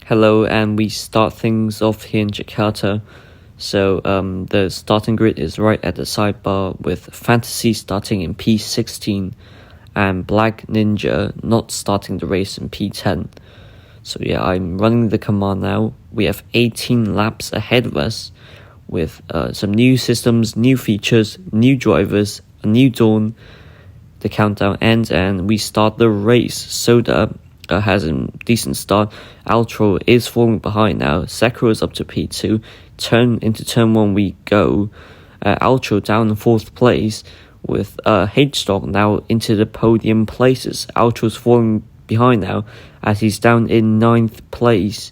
Hello, and we start things off here in Jakarta. So the starting grid is right at the sidebar with Fantasy starting in P16 and Black Ninja not starting the race in P10. So yeah, I'm running the command now. We have 18 laps ahead of us with some new systems, new features, new drivers, a new dawn. The countdown ends and we start the race. Soda has a decent start. Altro is falling behind now. Sekiro is up to P2. Into turn 1 we go. Altro down in 4th place with H-Stock now into the podium places. Altro's falling behind now as he's down in 9th place.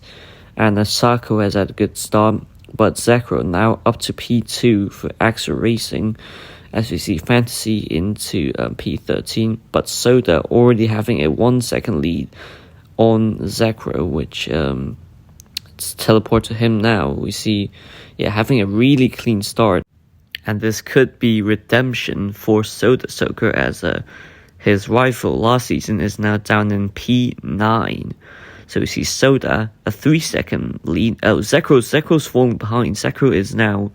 And Asako has had a good start, but Sekiro now up to P2 for Axel Racing. As we see Fantasy into P13, but Soda already having a 1 second lead on Zekro, which it's teleport to him now. We see, having a really clean start, and this could be redemption for Soda Soaker as his rival last season is now down in P9. So we see Soda a 3 second lead. Oh, Zekro's falling behind. Zekro is now,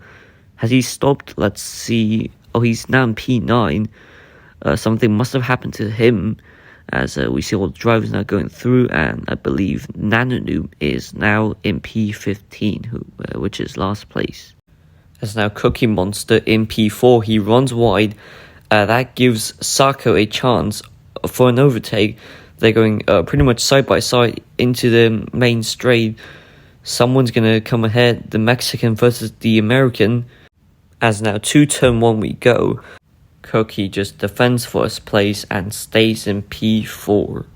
has he stopped? Let's see. Oh, he's now in P9. Something must have happened to him as we see all the drivers now going through, and I believe Nanonoob is now in P15, which is last place. As now Cookie Monster in P4, he runs wide. That gives Sako a chance for an overtake. They're going pretty much side by side into the main straight. Someone's going to come ahead, the Mexican versus the American. As now to turn 1 we go. Cookie just defends first place and stays in P4.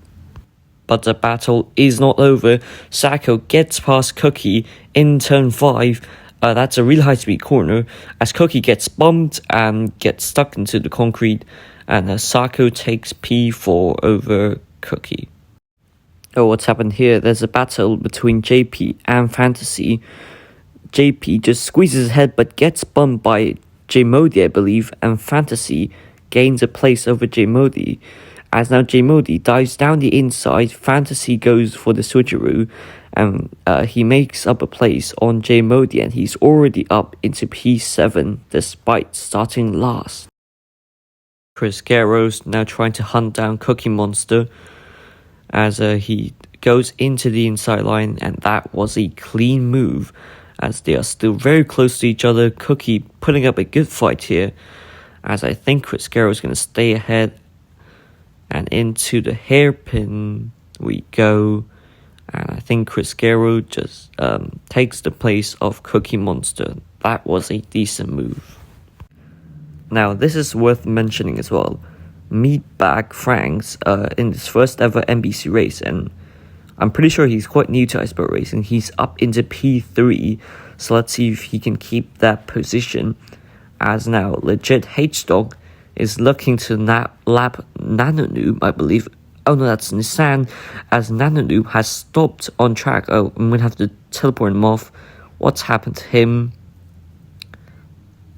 But the battle is not over. Sako gets past Cookie in turn 5. That's a real high speed corner as Cookie gets bumped and gets stuck into the concrete, and Sako takes P4 over Cookie. Oh, what's happened here? There's a battle between JP and Fantasy. JP just squeezes his head but gets bumped by J-Modi, I believe, and Fantasy gains a place over J-Modi. As now J-Modi dives down the inside, Fantasy goes for the switcheroo, and he makes up a place on J-Modi, and he's already up into P7 despite starting last. Chris Garros now trying to hunt down Cookie Monster as he goes into the inside line, and that was a clean move. As they are still very close to each other. Cookie putting up a good fight here, as I think Chris Garrow is going to stay ahead. And into the hairpin we go, and I think Chris Garrow just takes the place of Cookie Monster. That was a decent move. Now this is worth mentioning as well. Meatbag Franks in his first ever MBC race, and I'm pretty sure he's quite new to Iceberg Racing. He's up into P3, so let's see if he can keep that position. As now, legit H-Dog is looking to lap Nanonoob, I believe. Oh no, that's Nissan, as Nanonoob has stopped on track. Oh, I'm going to have to teleport him off. What's happened to him?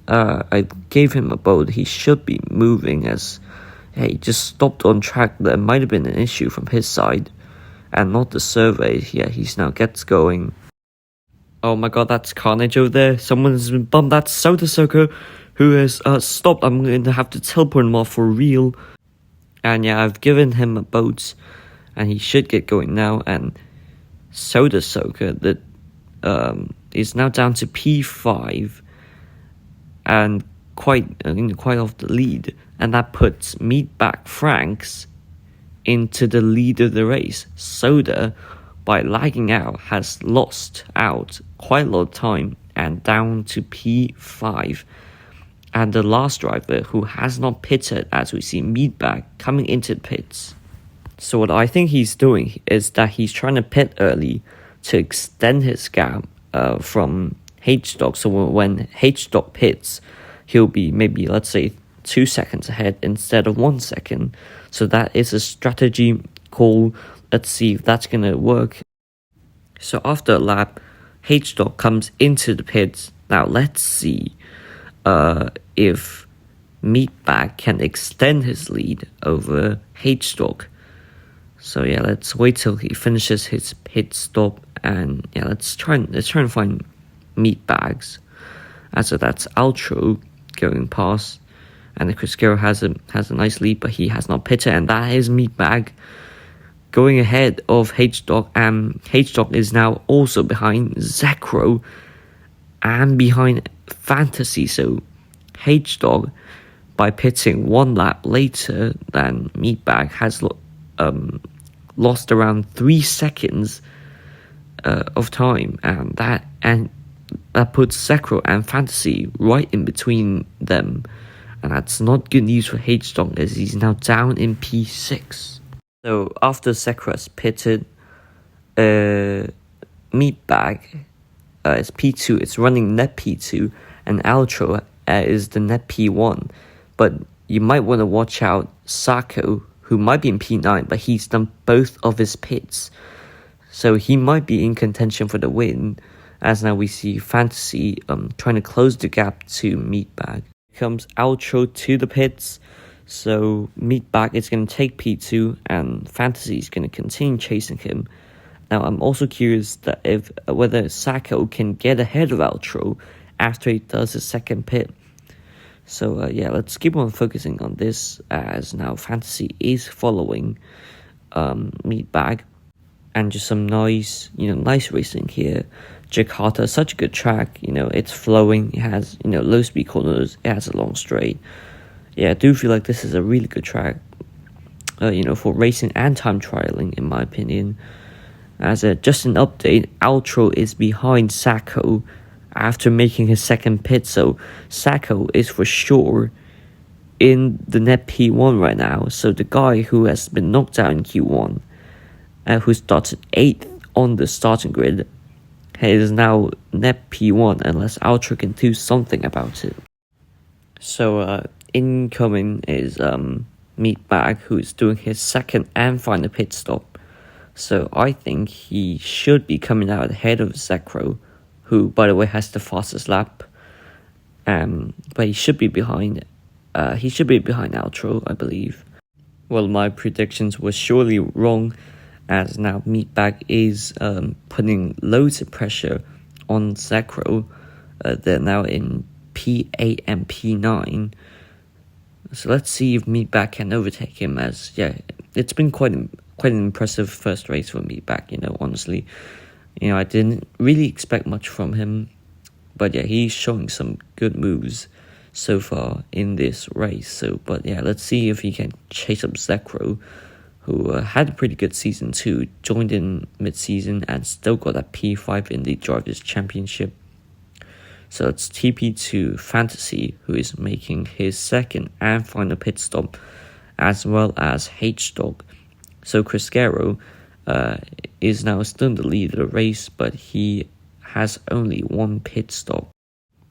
I gave him a boat. He should be moving as he just stopped on track. There might have been an issue from his side, and not the survey. Yeah, he's now gets going. Oh my god, that's Carnage over there. Someone's been bumped. That's Soda Soaker, who has stopped. I'm going to have to teleport him off for real. And yeah, I've given him a boat, and he should get going now. And Soda Soaker that is now down to P5, and quite off the lead. And that puts Meatbag Franks into the lead of the race. Soda, by lagging out, has lost out quite a lot of time and down to P5. And the last driver who has not pitted, as we see Meatbag coming into the pits. So what I think he's doing is that he's trying to pit early to extend his gap from H-Dog. So when H-Dog pits, he'll be maybe, let's say, 2 seconds ahead instead of 1 second. So that is a strategy call. Let's see if that's going to work. So after a lap, H-Dog comes into the pits. Now let's see if Meatbag can extend his lead over H-Dog. So yeah, let's wait till he finishes his pit stop, and yeah, let's try and find meat bags. And so that's Outro going past, and the Crisquero has a nice lead, but he has not pitted, and that is meat bag going ahead of H-Dog, and H-Dog is now also behind Zekro and behind Fantasy. So H-Dog, by pitting one lap later than Meatbag, has lost around 3 seconds of time, and that puts Zekro and Fantasy right in between them, and that's not good news for H-Dog, as he's now down in P6. So after Zekro has pitted, Meatbag is P2, it's running net P2, and Outro is the net P1. But you might want to watch out Sako, who might be in P9, but he's done both of his pits, so he might be in contention for the win, as now we see Fantasy trying to close the gap to Meatbag. Here comes Outro to the pits, so Meatbag is going to take P2, and Fantasy is going to continue chasing him. Now I'm also curious that whether Sako can get ahead of Outro after he does his second pit. So yeah, let's keep on focusing on this, as now Fantasy is following Meatbag, and just some nice racing here. Jakarta, such a good track, it's flowing, it has, low speed corners, it has a long straight. Yeah, I do feel like this is a really good track, for racing and time trialing, in my opinion. As just an update, Outro is behind Sako after making his second pit, so Sako is for sure in the net P1 right now. So the guy who has been knocked out in Q1, who started 8th on the starting grid, is now net P1 unless Outro can do something about it. So incoming is Meatbag, who is doing his second and final pit stop. So I think he should be coming out ahead of Zekro, who, by the way, has the fastest lap. But he should be behind. He should be behind Outro, I believe. Well, my predictions were surely wrong, as now Meatbag is putting loads of pressure on Zekro. They're now in P8 and P9. So let's see if Meatbag can overtake him. As yeah, it's been quite an impressive first race for Meatbag. Honestly. I didn't really expect much from him, but yeah, he's showing some good moves so far in this race. So, but yeah, let's see if he can chase up Zekro, who had a pretty good season too, joined in mid-season and still got a P5 in the Drivers' Championship. So it's TP to Fantasy, who is making his second and final pit stop, as well as H-Dog. So Crisquero is now still in the lead of the race, but he has only one pit stop.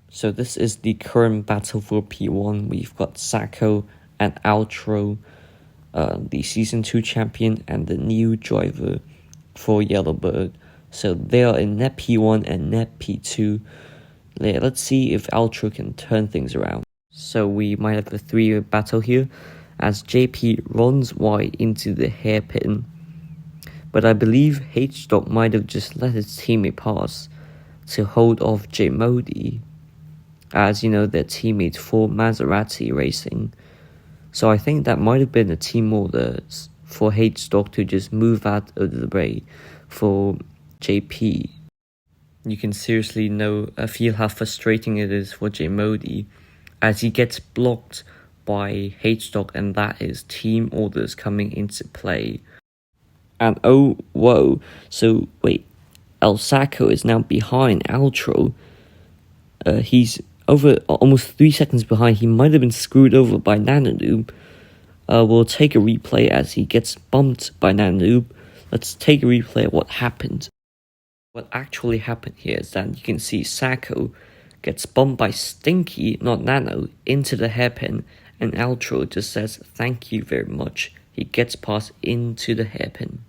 So this is the current battle for P1. We've got Sako and Outro, the Season 2 champion and the new driver for Yellowbird. So they are in net P1 and net P2. Yeah, let's see if Outro can turn things around. So we might have a 3-way battle here, as JP runs wide into the hairpin. But I believe H-Dog might have just let his teammate pass to hold off J Modi, as their teammates for Maserati Racing. So I think that might have been a team order for H-Dog to just move out of the way for JP. You can seriously feel how frustrating it is for J Modi, as he gets blocked by H-Dog, and that is team orders coming into play. And oh, whoa, so wait, El Sako is now behind Outro. He's over almost 3 seconds behind. He might have been screwed over by Nanoob. We'll take a replay as he gets bumped by Nanoob. Let's take a replay of what happened. What actually happened here is that you can see Sako gets bumped by Stinky, not Nano, into the hairpin, and Outro just says thank you very much. He gets past into the hairpin.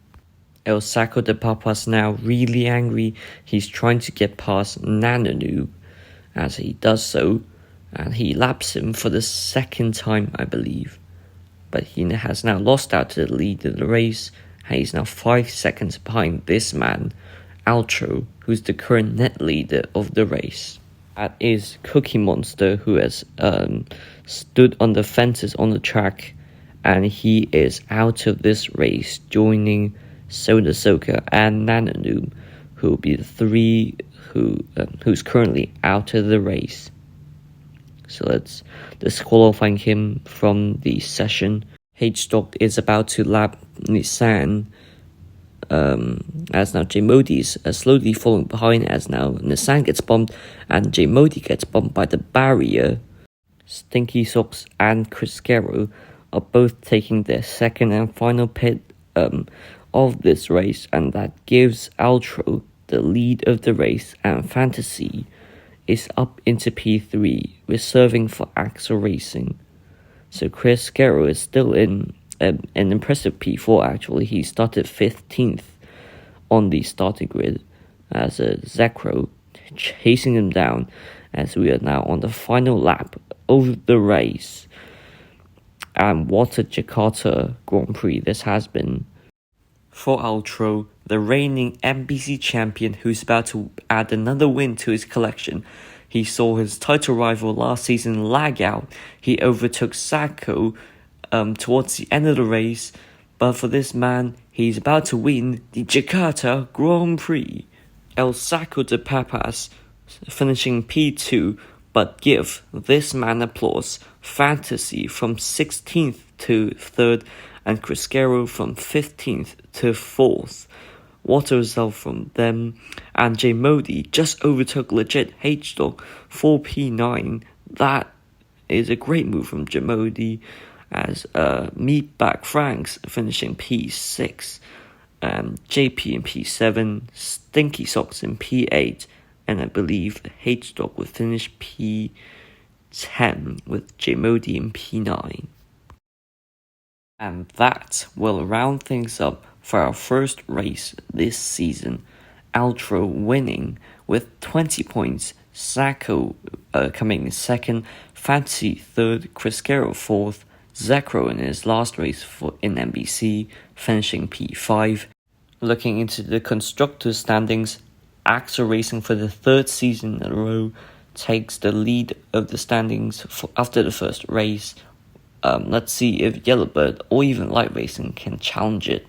El Sako de Papa's now really angry. He's trying to get past Nanoob. As he does so, and he laps him for the second time, I believe. But he has now lost out to the lead of the race, and he's now 5 seconds behind this man, Altro, who's the current net leader of the race. That is Cookie Monster, who has stood on the fences on the track, and he is out of this race, joining Soda Soka and Nanonoom, who will be the three who's currently out of the race. So let's disqualifying him from the session. H-Stock is about to lap Nissan, as now J Modi is slowly falling behind, as now Nissan gets bumped and J Modi gets bumped by the barrier. Stinky Socks and Chris Guerrero are both taking their second and final pit of this race, and that gives Altro the lead of the race, and Fantasy is up into P3, reserving for Axel Racing. So Chris Guerrero is still in an impressive P4 actually. He started 15th on the starting grid as a Zekro, chasing him down as we are now on the final lap of the race. And what a Jakarta Grand Prix this has been. For Altro, the reigning MBC champion who's about to add another win to his collection. He saw his title rival last season lag out. He overtook Sacco towards the end of the race, but for this man, he's about to win the Jakarta Grand Prix. El Saco de Papas finishing P2, but give this man applause. Fantasy from 16th to 3rd, and Chris Guerrero from 15th to 4th. What a result from them. And J Modi just overtook legit H-Dog for P9. That is a great move from J Modi, as Meatback Franks finishing P6, JP in P7, Stinky Socks in P8, and I believe H-Dog will finish P10 with J Modi in P9. And that will round things up for our first race this season. Altro winning with 20 points, Sacco coming in second, Fantasy third, Chris Guerrero fourth, Zekro in his last race in MBC, finishing P5. Looking into the constructors' standings, Axel Racing for the third season in a row takes the lead of the standings after the first race. Let's see if Yellowbird or even Light Racing can challenge it.